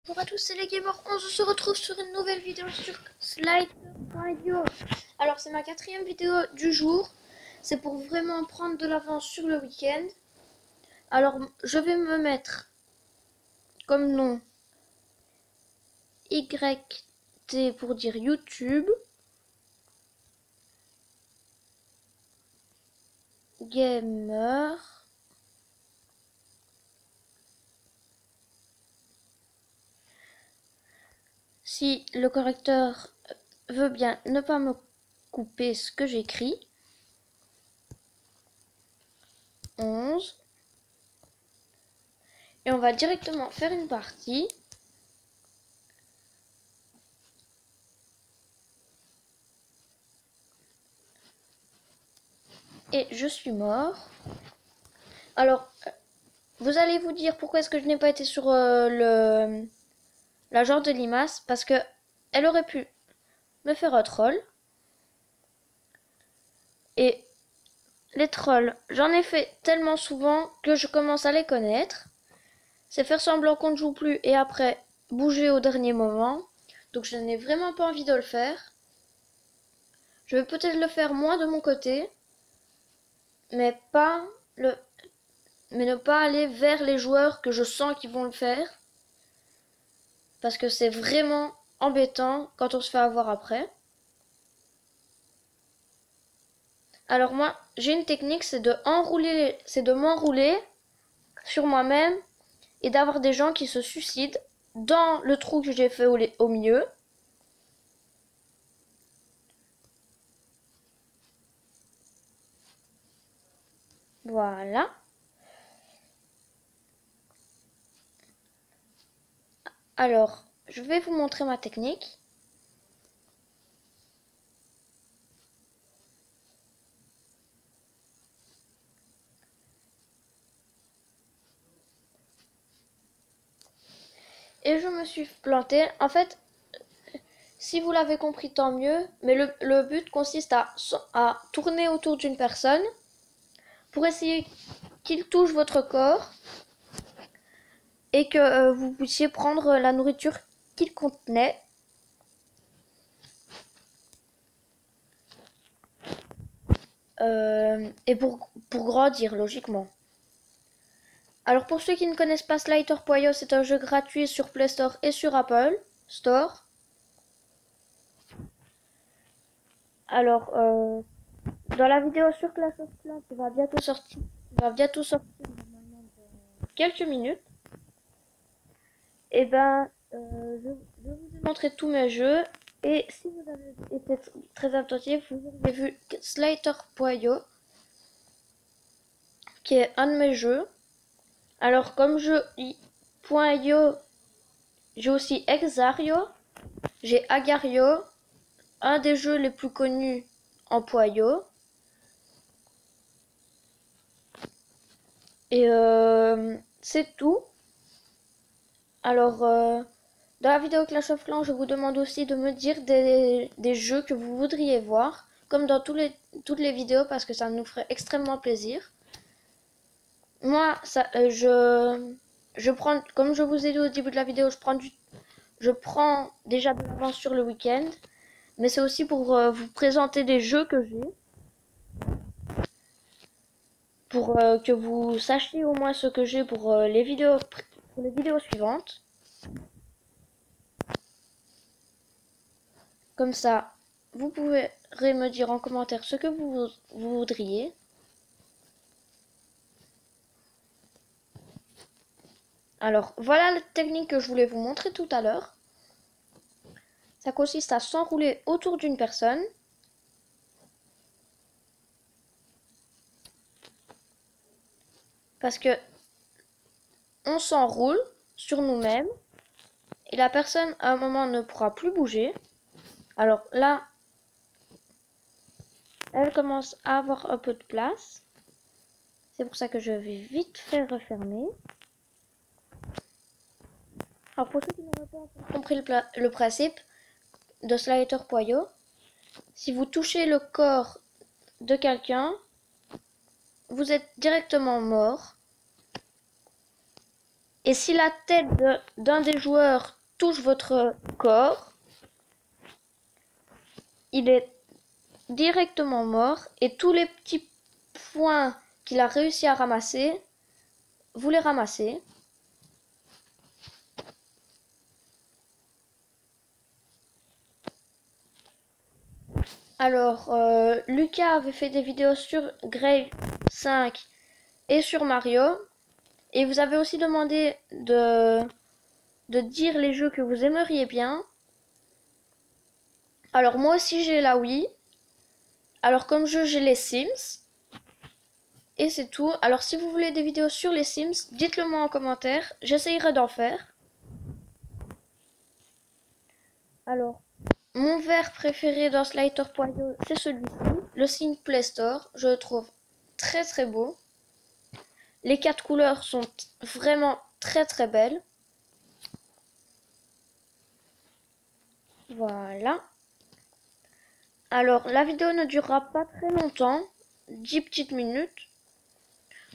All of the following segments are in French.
Bonjour à tous, c'est les gamers, on se retrouve sur une nouvelle vidéo sur Slider.io. Alors c'est ma quatrième vidéo du jour, c'est pour vraiment prendre de l'avance sur le week-end. Alors je vais me mettre comme nom YT pour dire YouTube, Gamer. Si le correcteur veut bien ne pas me couper ce que j'écris. 11. Et on va directement faire une partie. Et je suis mort. Alors, vous allez vous dire pourquoi est-ce que je n'ai pas été sur la genre de limace. Parce que elle aurait pu me faire un troll. Et les trolls, j'en ai fait tellement souvent que je commence à les connaître. C'est faire semblant qu'on ne joue plus et après bouger au dernier moment. Donc je n'ai vraiment pas envie de le faire. Je vais peut-être le faire moins de mon côté. Mais ne pas aller vers les joueurs que je sens qu'ils vont le faire. Parce que c'est vraiment embêtant quand on se fait avoir après. Alors moi, j'ai une technique, c'est de m'enrouler sur moi-même et d'avoir des gens qui se suicident dans le trou que j'ai fait au milieu. Voilà. Alors, je vais vous montrer ma technique. Et je me suis plantée. En fait, si vous l'avez compris, tant mieux. Mais le but consiste à tourner autour d'une personne pour essayer qu'il touche votre corps et que vous puissiez prendre la nourriture qu'il contenait. Et pour grandir, logiquement. Alors pour ceux qui ne connaissent pas Slider.io, c'est un jeu gratuit sur Play Store et sur Apple Store. Alors, dans la vidéo sur Clash of Clans qui va bientôt sortir, normalement dans quelques minutes, et ben, je vous ai montré tous mes jeux. Et si vous avez été très attentif, vous avez vu Slider.io, qui est un de mes jeux. Alors, comme jeu .io, j'ai aussi Exario, j'ai Agario, un des jeux les plus connus en .io. Et c'est tout. Alors, dans la vidéo Clash of Clans, je vous demande aussi de me dire des jeux que vous voudriez voir, comme dans toutes les vidéos, parce que ça nous ferait extrêmement plaisir. Moi, je prends, comme je vous ai dit au début de la vidéo, je prends déjà de l'avance sur le week-end, mais c'est aussi pour vous présenter des jeux que j'ai, pour que vous sachiez au moins ce que j'ai pour les vidéos suivantes. Comme ça, vous pourrez me dire en commentaire ce que vous voudriez. Alors, voilà la technique que je voulais vous montrer tout à l'heure. Ça consiste à s'enrouler autour d'une personne. Parce que on s'enroule sur nous-mêmes et la personne à un moment ne pourra plus bouger. Alors là, elle commence à avoir un peu de place. C'est pour ça que je vais vite faire refermer. Alors pour ceux qui n'auraient pas compris le principe de Slider.io, si vous touchez le corps de quelqu'un, vous êtes directement mort. Et si la tête d'un des joueurs touche votre corps, il est directement mort et tous les petits points qu'il a réussi à ramasser, vous les ramassez. Alors, Lucas avait fait des vidéos sur Grave 5 et sur Mario. Et vous avez aussi demandé de dire les jeux que vous aimeriez bien. Alors moi aussi j'ai la Wii. Alors comme jeu j'ai les Sims. Et c'est tout. Alors si vous voulez des vidéos sur les Sims, dites-le moi en commentaire. J'essayerai d'en faire. Alors, mon verre préféré dans Slider.io, c'est celui-ci. Le Sims Play Store. Je le trouve très très beau. Les 4 couleurs sont vraiment très très belles. Voilà. Alors, la vidéo ne durera pas très longtemps. 10 petites minutes.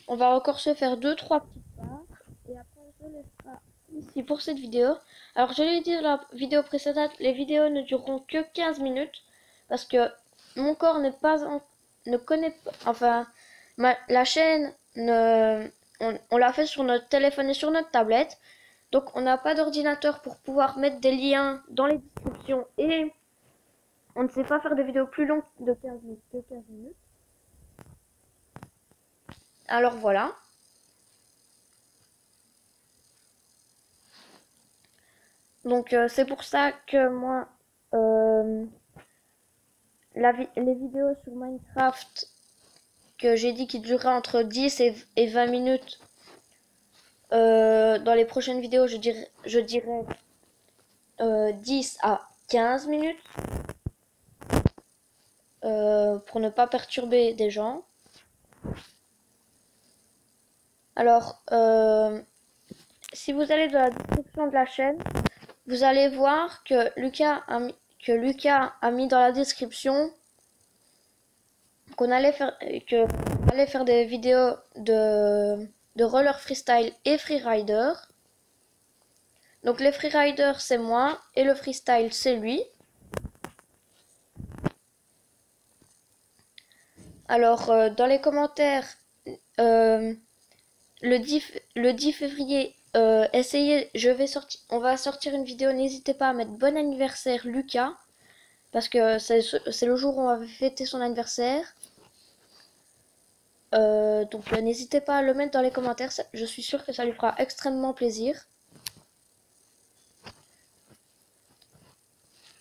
On va encore se faire 2-3 petites parts. Et après, je laisserai ici pour cette vidéo. Alors, je l'ai dit dans la vidéo précédente, les vidéos ne dureront que 15 minutes. Parce que mon corps n'est pas ne connaît pas... Enfin, la chaîne, on l'a fait sur notre téléphone et sur notre tablette. Donc, on n'a pas d'ordinateur pour pouvoir mettre des liens dans les descriptions. Et on ne sait pas faire des vidéos plus longues de 15 minutes. Alors voilà. Donc c'est pour ça que moi, les vidéos sur Minecraft que j'ai dit qu'ils dureraient entre 10 et 20 minutes, dans les prochaines vidéos, je dirais 10 à 15 minutes pour ne pas perturber des gens. Alors, si vous allez dans la description de la chaîne, vous allez voir que Lucas a mis dans la description qu'on allait faire des vidéos de roller freestyle et freerider. Donc les freeriders c'est moi et le freestyle c'est lui. Alors dans les commentaires, le 10 février, on va sortir une vidéo. N'hésitez pas à mettre bon anniversaire Lucas, parce que c'est le jour où on va fêter son anniversaire. Donc n'hésitez pas à le mettre dans les commentaires, je suis sûre que ça lui fera extrêmement plaisir.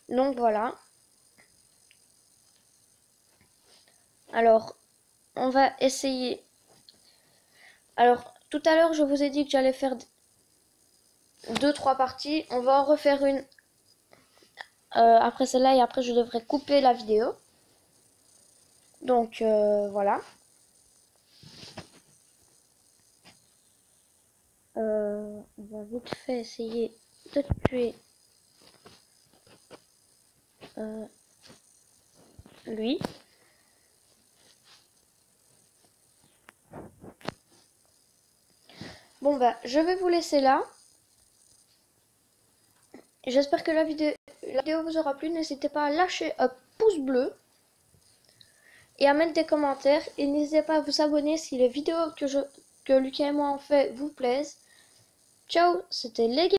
Donc voilà. Alors, on va essayer. Alors, tout à l'heure, je vous ai dit que j'allais faire 2-3 parties. On va en refaire une après celle-là et après je devrais couper la vidéo. Donc voilà. On va vite fait essayer de tuer lui. Bon bah je vais vous laisser là. J'espère que la vidéo vous aura plu. N'hésitez pas à lâcher un pouce bleu et à mettre des commentaires. Et n'hésitez pas à vous abonner si les vidéos que Lucas et moi en fait vous plaisent. Ciao, c'était les gars.